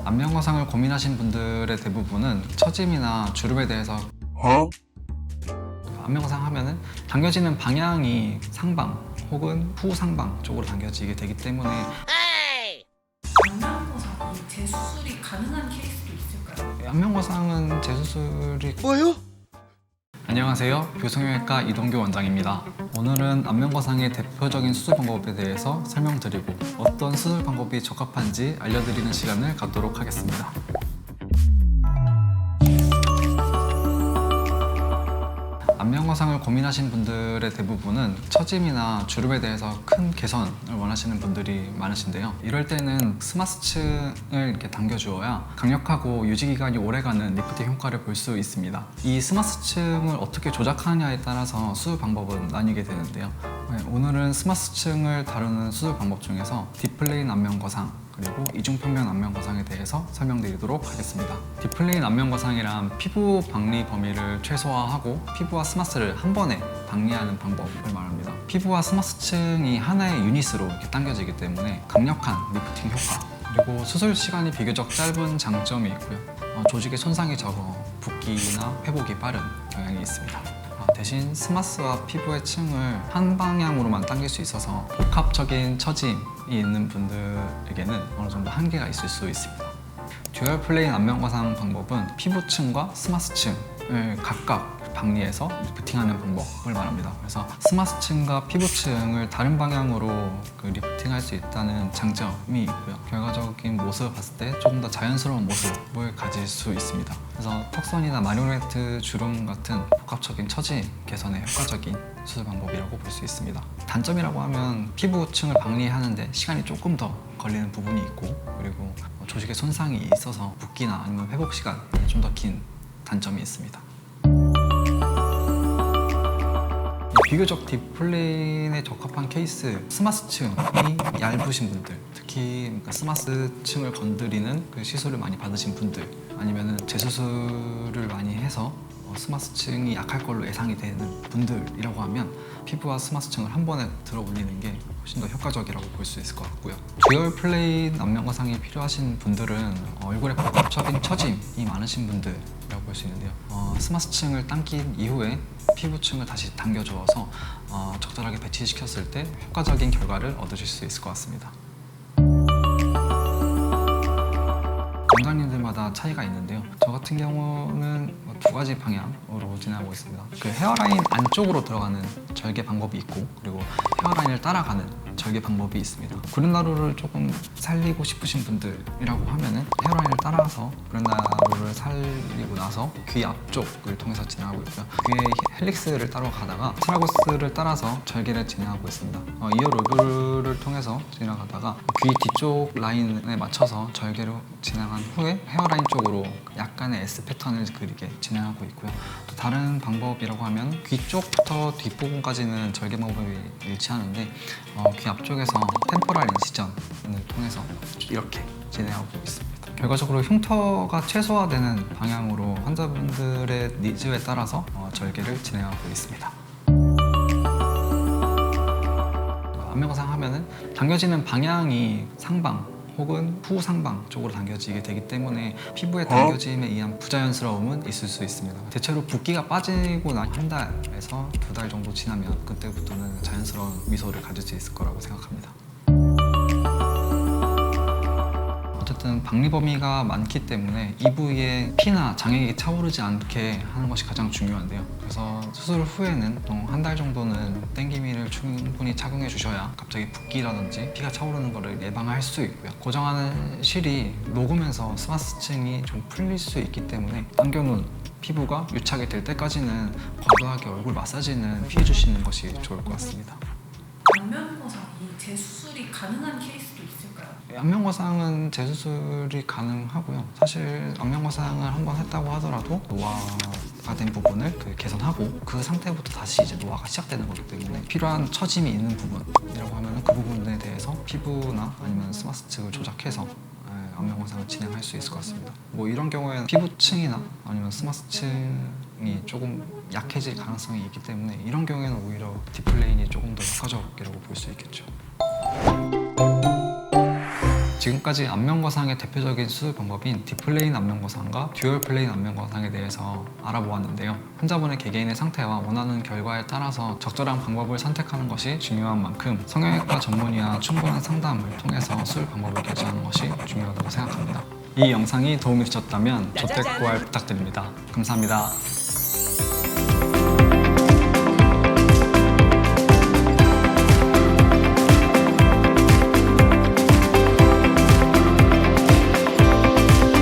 안면 거상을 고민하신 분들의 대부분은 처짐이나 주름에 대해서 안면 거상 하면은 당겨지는 방향이 상방 혹은 후상방 쪽으로 당겨지게 되기 때문에 안면 거상이 재수술이 가능한 케이스도 있을까요? 안면 거상은 재수술이 뭐요? 안녕하세요. 교성형외과 이동규 원장입니다. 오늘은 안면 거상의 대표적인 수술 방법에 대해서 설명드리고 어떤 수술 방법이 적합한지 알려드리는 시간을 갖도록 하겠습니다. 안면 거상을 고민하신 분들의 대부분은 처짐이나 주름에 대해서 큰 개선을 원하시는 분들이 많으신데요. 이럴 때는 스마스층을 이렇게 당겨주어야 강력하고 유지기간이 오래가는 리프팅 효과를 볼 수 있습니다. 이 스마스층을 어떻게 조작하느냐에 따라서 수술 방법은 나뉘게 되는데요. 오늘은 스마스층을 다루는 수술 방법 중에서 딥플레인 안면 거상 그리고 이중평면 안면 거상에 대해서 설명드리도록 하겠습니다. 딥플레인 안면 거상이란 피부 박리 범위를 최소화하고 피부와 스마스를 한 번에 박리하는 방법을 말합니다. 피부와 스마스층이 하나의 유닛으로 이렇게 당겨지기 때문에 강력한 리프팅 효과 그리고 수술 시간이 비교적 짧은 장점이 있고요. 조직의 손상이 적어 붓기나 회복이 빠른 경향이 있습니다. 대신 스마스와 피부의 층을 한 방향으로만 당길 수 있어서 복합적인 처짐이 있는 분들에게는 어느 정도 한계가 있을 수 있습니다. 듀얼 플레인 안면 거상 방법은 피부층과 스마스층을 각각 박리해서 리프팅하는 방법을 말합니다. 그래서 스마스층과 피부층을 다른 방향으로 리프팅할 수 있다는 장점이 있고요. 결과적인 모습을 봤을 때 조금 더 자연스러운 모습을 가질 수 있습니다. 그래서 턱선이나 마리오네트 주름 같은 복합적인 처짐 개선에 효과적인 수술 방법이라고 볼 수 있습니다. 단점이라고 하면 피부층을 박리하는데 시간이 조금 더 걸리는 부분이 있고 그리고 조직의 손상이 있어서 붓기나 아니면 회복 시간이 좀 더 긴 단점이 있습니다. 비교적 딥플레인에 적합한 케이스 스마스층이 얇으신 분들 특히 스마스층을 건드리는 그 시술을 많이 받으신 분들 아니면 재수술을 많이 해서 스마스층이 약할 걸로 예상이 되는 분들이라고 하면 피부와 스마스층을 한 번에 들어 올리는 게 훨씬 더 효과적이라고 볼 수 있을 것 같고요. 듀얼 플레인 안면 거상이 필요하신 분들은 얼굴에 복합적인 처짐이 많으신 분들이라고 볼 수 있는데요. 스마스층을 당긴 이후에 피부층을 다시 당겨주어서 적절하게 배치시켰을 때 효과적인 결과를 얻으실 수 있을 것 같습니다. 원장님들마다 차이가 있는데요. 저 같은 경우는 두 가지 방향으로 진행하고 있습니다. 그 헤어라인 안쪽으로 들어가는 절개 방법이 있고 그리고 헤어라인을 따라가는 절개 방법이 있습니다. 구렛나루를 조금 살리고 싶으신 분들이라고 하면은 헤어라인을 따라서 구렛나루를 살리고 나서 귀 앞쪽을 통해서 진행하고 있고요. 귀에 헬릭스를 따라가다가 트라고스를 따라서 절개를 진행하고 있습니다. 이어 로브를 통해서 지나가다가 귀 뒤쪽 라인에 맞춰서 절개를 진행한 후에 헤어라인 쪽으로 약간의 S 패턴을 그리게 진행하고 있고요. 또 다른 방법이라고 하면 귀 쪽부터 뒷부분까지는 절개 방법이 일치하는데 귀 앞쪽에서 템포럴 인시전을 통해서 이렇게 진행하고 있습니다. 결과적으로 흉터가 최소화되는 방향으로 환자분들의 니즈에 따라서 절개를 진행하고 있습니다. 안면 거상 하면은 당겨지는 방향이 상방 혹은 후상방 쪽으로 당겨지게 되기 때문에 피부의 당겨짐에 의한 부자연스러움은 있을 수 있습니다. 대체로 붓기가 빠지고 난 한 달에서 두 달 정도 지나면 그때부터는 자연스러운 미소를 가질 수 있을 거라고 생각합니다. 어쨌든 박리 범위가 많기 때문에 이 부위에 피나 장액이 차오르지 않게 하는 것이 가장 중요한데요. 그래서 수술 후에는 보통 한 달 정도는 땡기미를 충분히 착용해 주셔야 갑자기 붓기라든지 피가 차오르는 것을 예방할 수 있고요. 고정하는 실이 녹으면서 스마스층이 좀 풀릴 수 있기 때문에 당겨놓은 피부가 유착이 될 때까지는 과도하게 얼굴 마사지는 피해 주시는 것이 좋을 것 같습니다. 안면 거상이 재수술이 가능한 케이스도 있을까요? 안면 거상은 재수술이 가능하고요. 사실 안면 거상을 한번 했다고 하더라도 노화가 된 부분을 개선하고 그 상태부터 다시 이제 노화가 시작되는 거기 때문에 필요한 처짐이 있는 부분이라고 하면 그 부분에 대해서 피부나 아니면 스마스층을 조작해서 안면 거상을 진행할 수 있을 것 같습니다. 이런 경우에는 피부층이나 아니면 스마스층이 조금 약해질 가능성이 있기 때문에 이런 경우에는 오히려 딥플레인이 조금 더 효과적이라고 볼 수 있겠죠. 지금까지 안면거상의 대표적인 수술 방법인 딥플레인 안면거상과 듀얼 플레인 안면거상에 대해서 알아보았는데요. 환자분의 개개인의 상태와 원하는 결과에 따라서 적절한 방법을 선택하는 것이 중요한 만큼 성형외과 전문의와 충분한 상담을 통해서 수술 방법을 결정하는 것이 중요하다고 생각합니다. 이 영상이 도움이 되셨다면 저택 구할 부탁드립니다. 감사합니다.